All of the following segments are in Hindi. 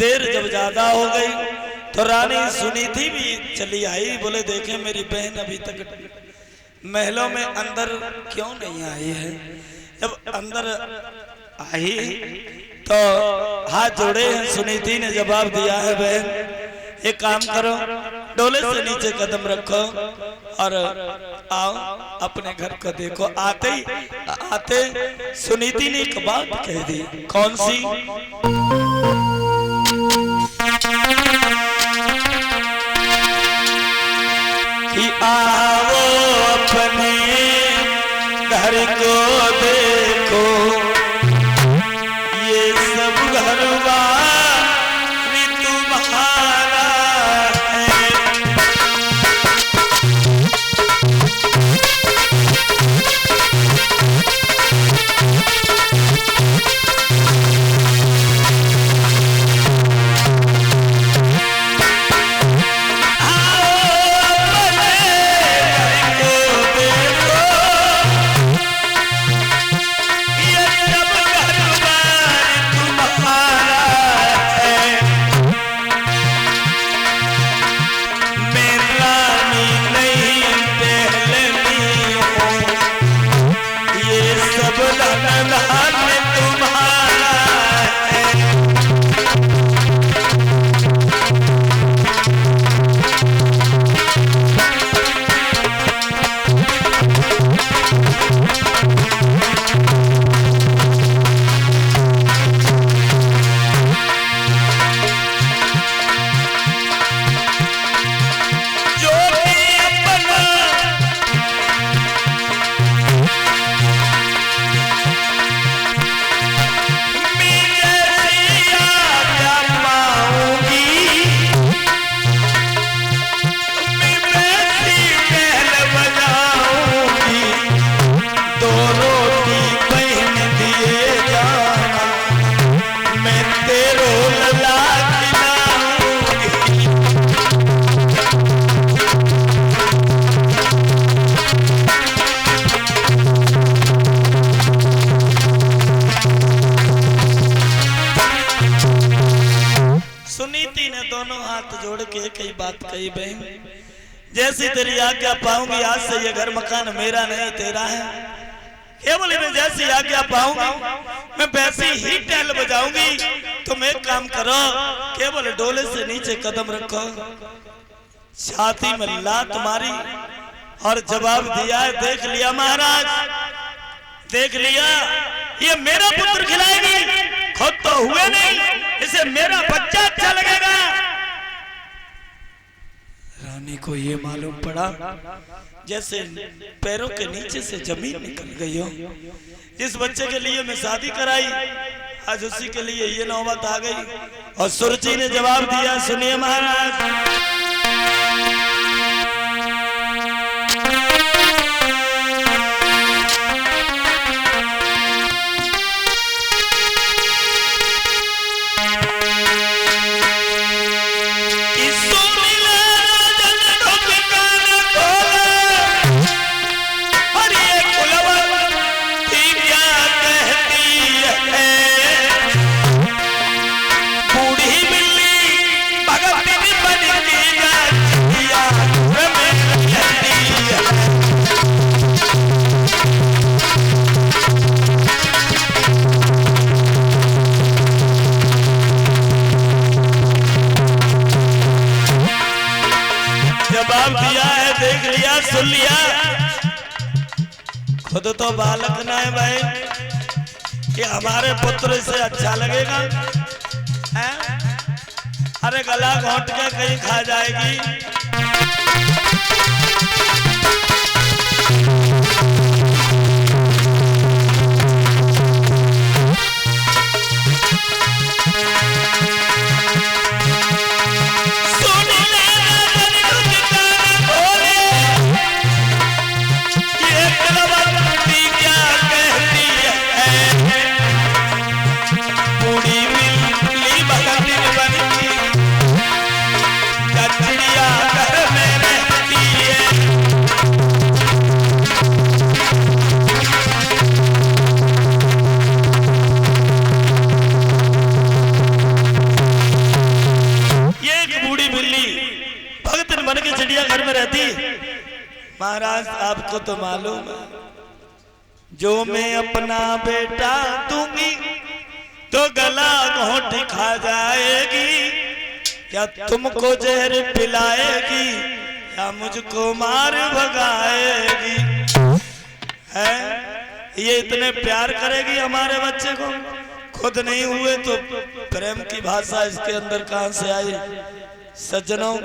देर जब ज्यादा हो गई तो रानी सुनीति भी चली आई। बोले देखे मेरी बहन अभी तक महलों में अंदर क्यों नहीं आई है। जब अंदर आई तो हाथ जोड़े हैं। सुनीति ने जवाब दिया है बहन एक काम करो, डोले से नीचे कदम रखो और आओ अपने घर को देखो। आते सुनीति ने एक बात कह दी। कौन सी? कि आओ अपने घर को देखो, ये सब घरवा तुम्हारा है। सुनीति ने दोनों हाथ जोड़ के कई बात कही बहन, जैसी तेरी आज्ञा पाऊंगी आज से ये घर मकान मेरा नहीं तेरा है। केवल मैं जैसी आज्ञा पाऊंगी मैं वैसी ही टहल बजाऊंगी। तुम एक काम करो, केवल डोले से नीचे कदम रखो। छाती में लात मारी और जवाब दिया है देख लिया महाराज, देख लिया ये मेरा पुत्र खिलाएगी, खुद तो हुए नहीं, इसे मेरा बच्चा अच्छा लगेगा। रानी को ये मालूम पड़ा जैसे पैरों के नीचे से जमीन निकल गई हो। जिस बच्चे के लिए मैं शादी कराई आज उसी के लिए ये नौबत आ गई। और सुरजी ने जवाब दिया सुनिए महाराज, जवाब दिया है देख लिया सुन लिया। खुद तो बालक ना है भाई कि हमारे पुत्र से अच्छा लगेगा है? अरे गला घोंट के कहीं खा जाएगी। रहती है। महाराज आपको तो मालूम है, जो मैं अपना बेटा दूंगी तो गला घोंट खा जाएगी, क्या तुमको जहर पिलाएगी या मुझको मार भगाएगी। है ये इतने प्यार करेगी हमारे बच्चे को, खुद नहीं हुए तो प्रेम की भाषा इसके अंदर कहां से आई। सज्जनों,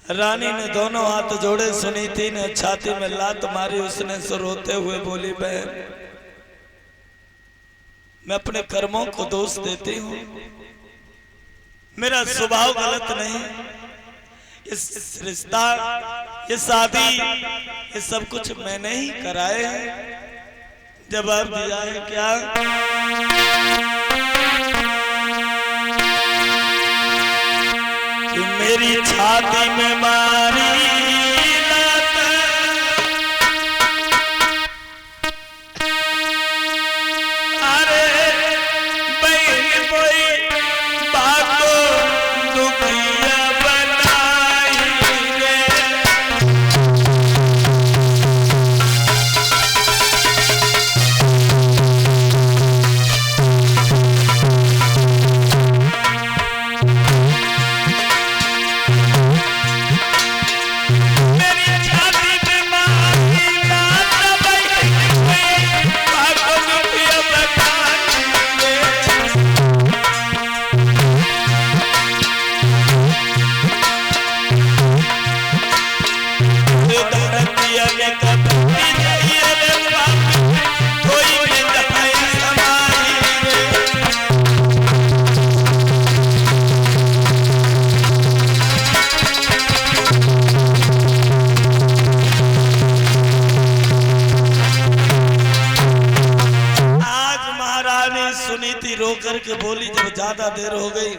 रानी ने दोनों हाथ जोड़े, सुनीति ने छाती में लात मारी, उसने सो रोते हुए बोली, बहन मैं अपने कर्मों को दोष देती हूँ, मेरा स्वभाव गलत नहीं, इस रिश्ता, ये शादी, ये सब कुछ मैंने ही कराए हैं। जवाब दिया है क्या? कि मेरी छाती में मारी लात, अरे बहन कोई बात दुखिया बनाई रे। सुनीति रो करके बोली, जब ज्यादा देर हो गई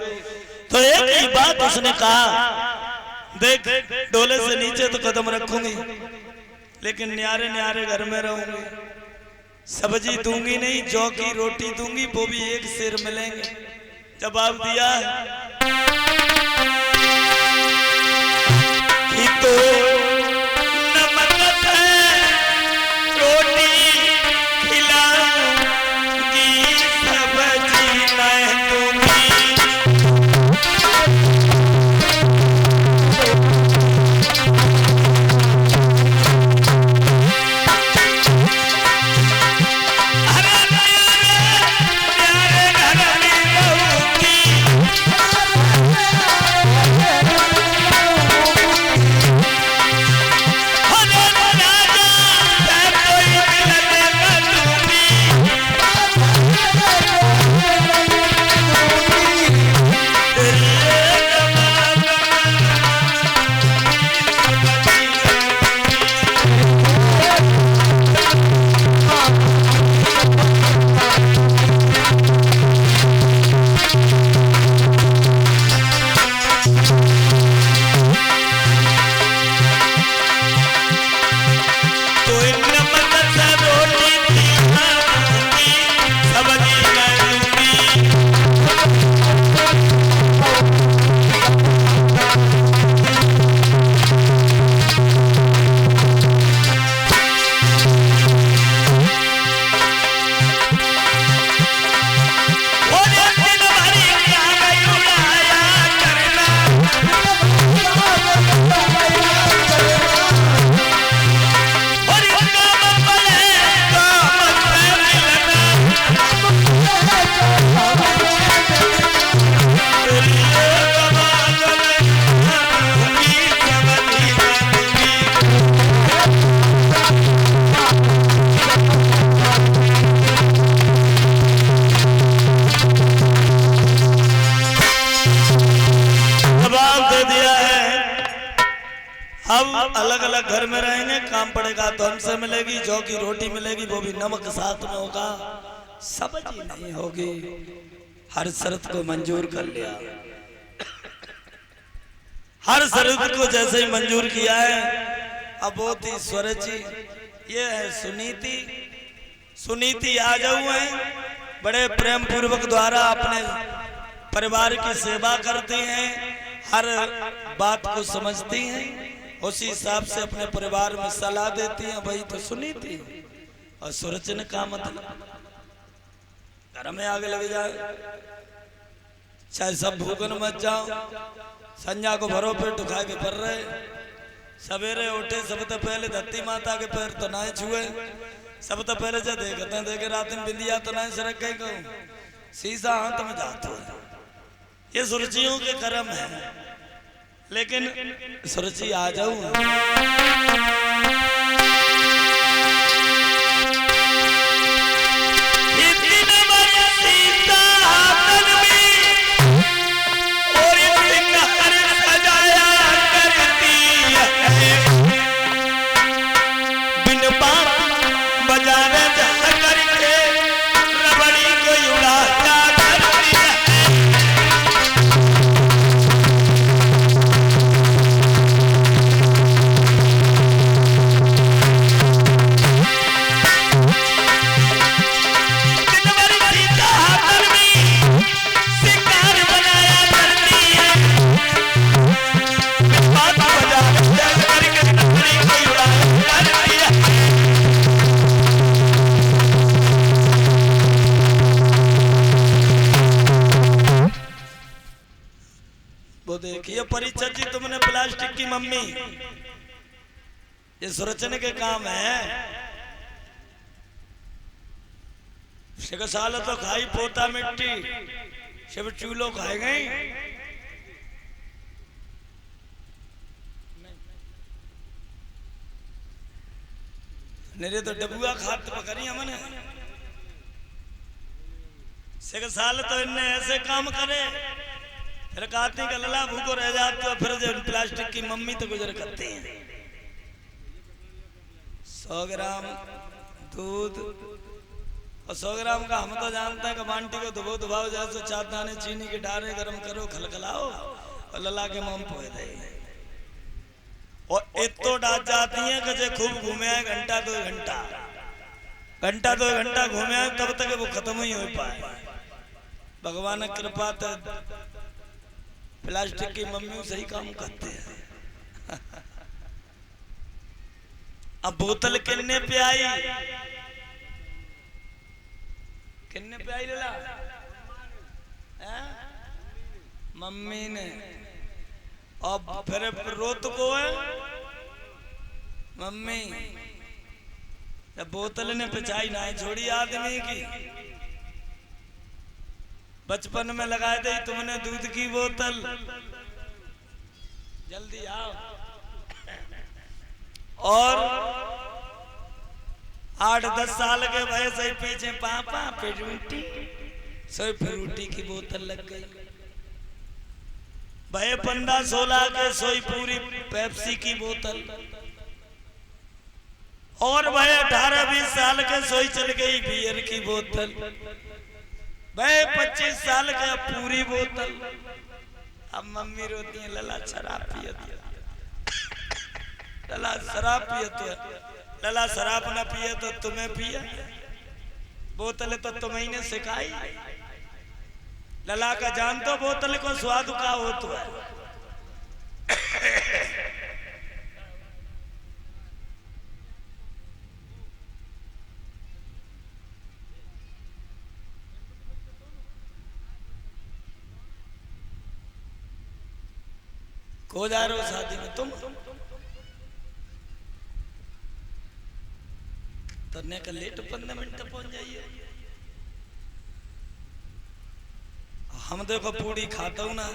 तो एक ही बात उसने कहा, देख डोले से नीचे तो कदम रखूंगी लेकिन न्यारे न्यारे घर में रहूंगी, सब्जी दूंगी नहीं, जौ की रोटी दूंगी, वो भी एक सिर मिलेंगे। जवाब दिया कि तो नमक है रोटी खिलाऊंगी, सब्जी नहीं दूंगी। अब अलग अलग घर में रहेंगे, काम पड़ेगा तो हमसे मिलेगी, जौ की रोटी मिलेगी, वो भी नमक साथ में होगा, सब्जी नहीं होगी। हर शर्त को मंजूर कर लिया, हर शर्त को जैसे ही मंजूर किया है। अब वो थी स्वरची, ये है सुनीति। सुनीति आ जाऊ है, बड़े प्रेम पूर्वक द्वारा अपने परिवार की सेवा करती हैं, हर बात को समझती हैं। उसी हिसाब से अपने परिवार में सलाह देती हैं। वही तो सुनी थी। और सुरचन का मतलब घर में आग लग जाए, चाहे सब भूखन मच जाओ, संजा को भरो पेट उठा के भर रहे, सवेरे उठे सबसे पहले धरती माता के पैर तो ना छुए, सब तो पहले से देखते हैं, देखे रात में बिंदिया तो ना सरक गई कहूँ, शीशा हाथ में जाता है। ये सुरचियों के कर्म है। लेकिन सुरची आ जाऊं देखिए परीक्षा जी, तुमने प्लास्टिक की मम्मी, ये सुरचने के काम है। साल तो खाई पोता मिट्टी, सब चूल्हो खाए गई। मेरे तो डबुआ खात पकड़ी हमने। साल तो इनने ऐसे काम करे, फिर कहते का लला भूखो रह जाते हो, फिर जो प्लास्टिक की मम्मी तो गुजर करते हैं। 100 ग्राम दूध और 100 ग्राम का हम तो जानते हैं कि बांटी को दबो दबाओ, जैसे 4 दाने चीनी के डाले गरम करो, खलखलाओ और लला के मुंह पोए दे। और इतो डाल जाती है कि जो खूब घूमे घंटा 2 घंटा घूमे तब तक वो खत्म ही हो पाए। भगवान की कृपा तो प्लास्टिक की मम्मी सही काम करते हैं। अब बोतल किन्ने पे आई, किन्ने पे आई लला? मम्मी ने। अब फिर रोत को है मम्मी, जब बोतल ने पिछाई ना छोड़ी आदमी की। बचपन में लगा दी तुमने दूध की बोतल, जल्दी आओ। और 8-10 साल के भय से पीछे पापा फ्रूटी, सोई फ्रूटी की बोतल लग गई। भय 15-16 के सोई पूरी पेप्सी की बोतल। और भय 18-20 साल के सोई चल गई बियर की बोतल। भाई 25 साल का पूरी बोतल। अब मम्मी रोती है, लला शराब पिए, लला शराब पिए तो लला शराब ना पिए तो तुम्हें पिए, बोतल तो तुम्हें ने सिखाई। लला का जान तो बोतल को स्वाद का हो तो है। को जा रहे हो शादी में तुम? तरने का लेट 15 मिनट पहुंच जाइए। हम देखो पूरी खाता हूं ना,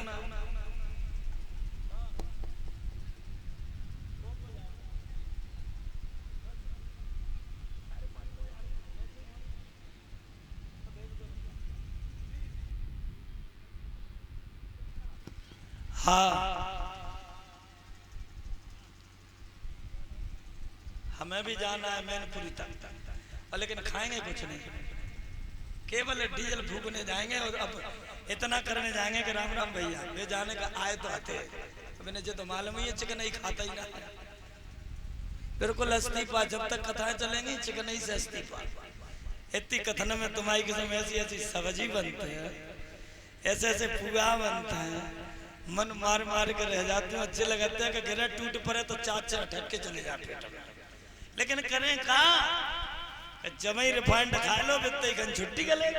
हाँ हमें भी जाना है मैनपुरी तक, लेकिन खाएंगे कुछ नहीं, केवल डीजल फूकने जाएंगे। और अब इतना करने जाएंगे कि राम राम भैया वे जाने का आए तो आते, मैंने जो तो मालूम ही है चिकन ही खाता ही ना, बिल्कुल इस्तीफा। जब तक कथाएं चलेंगी चिकन ही से इस्तीफा। इतनी कथन में तुम्हारी किस्म ऐसी ऐसी सब्जी बनते हैं, ऐसे ऐसे पुआ बनते हैं, मन मार मार कर रह जाते हैं। अच्छे लगाते हैं कि गिरा टूट पड़े तो चाचा ठट के चले जाते हैं। लेकिन करें कहा जमई रिफाइंड खा लो बित्ते छुट्टी का ले